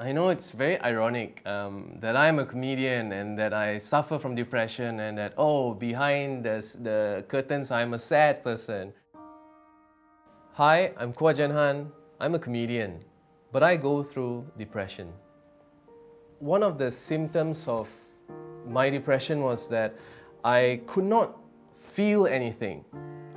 I know it's very ironic that I'm a comedian and that I suffer from depression and that, oh, behind the curtains I'm a sad person. Hi, I'm Kuah Jenhan. I'm a comedian, but I go through depression. One of the symptoms of my depression was that I could not feel anything.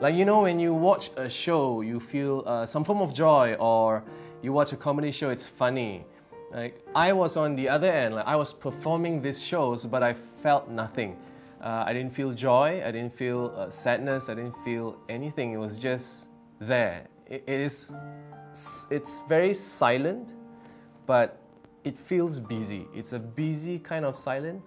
Like, you know, when you watch a show, you feel some form of joy, or you watch a comedy show, it's funny. Like, I was on the other end, like I was performing these shows, but I felt nothing. I didn't feel joy, I didn't feel sadness, I didn't feel anything. It was just there. It's very silent, but it feels busy. It's a busy kind of silent.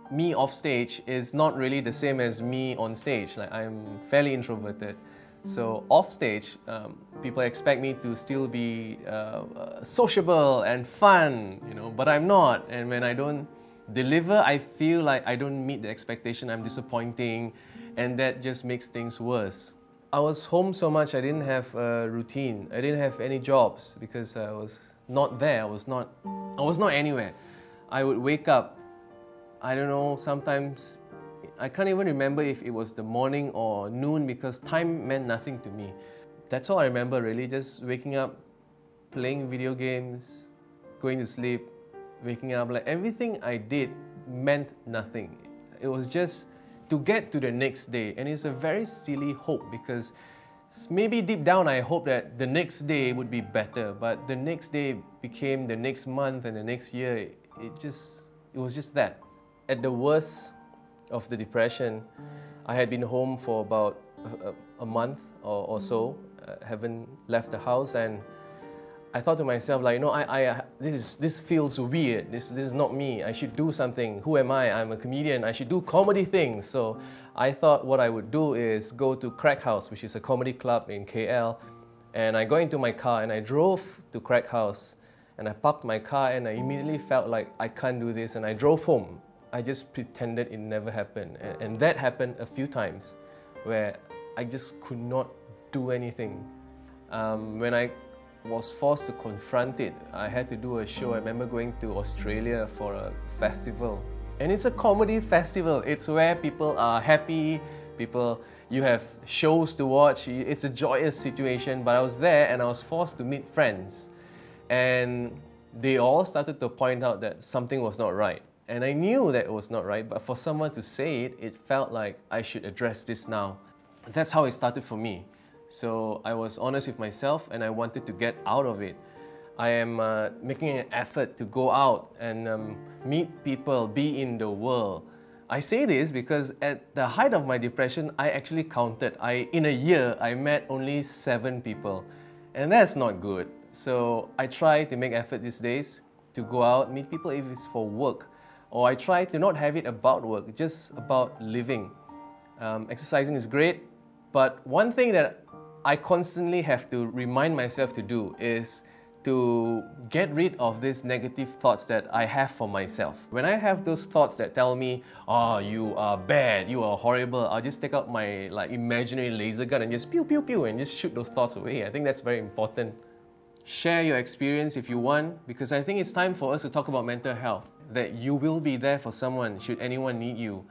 Me off stage is not really the same as me on stage. Like, I'm fairly introverted. So off stage, people expect me to still be sociable and fun, you know, but I'm not. And when I don't deliver, I feel like I don't meet the expectation, I'm disappointing, and that just makes things worse. I was home so much, I didn't have a routine. I didn't have any jobs because I was not there. I was not anywhere. I would wake up, I don't know, sometimes I can't even remember if it was the morning or noon because time meant nothing to me. That's all I remember really, just waking up, playing video games, going to sleep, waking up. Like, everything I did meant nothing. It was just to get to the next day, and it's a very silly hope because maybe deep down I hope that the next day would be better, but the next day became the next month and the next year. It was just that. At the worst of the depression, I had been home for about a month or so, haven't left the house, and I thought to myself, like, you know, this feels weird. This is not me. I should do something. Who am I? I'm a comedian. I should do comedy things. So I thought what I would do is go to Crack House, which is a comedy club in KL, and I got into my car and I drove to Crack House, and I parked my car and I immediately felt like I can't do this, and I drove home. I just pretended it never happened, and that happened a few times where I just could not do anything. When I was forced to confront it, I had to do a show. I remember going to Australia for a festival, and it's a comedy festival. It's where people are happy, you have shows to watch, it's a joyous situation, but I was there and I was forced to meet friends, and they all started to point out that something was not right. And I knew that it was not right, but for someone to say it, it felt like I should address this now. That's how it started for me. So I was honest with myself and I wanted to get out of it. I am making an effort to go out and meet people, be in the world. I say this because at the height of my depression, I actually counted. In a year, I met only 7 people, and that's not good. So I try to make effort these days to go out, meet people if it's for work. Or I try to not have it about work, just about living. Exercising is great, but one thing that I constantly have to remind myself to do is to get rid of these negative thoughts that I have for myself. When I have those thoughts that tell me, oh, you are bad, you are horrible, I'll just take out my imaginary laser gun and just pew pew pew and just shoot those thoughts away. I think that's very important. Share your experience if you want, because I think it's time for us to talk about mental health. That you will be there for someone should anyone need you.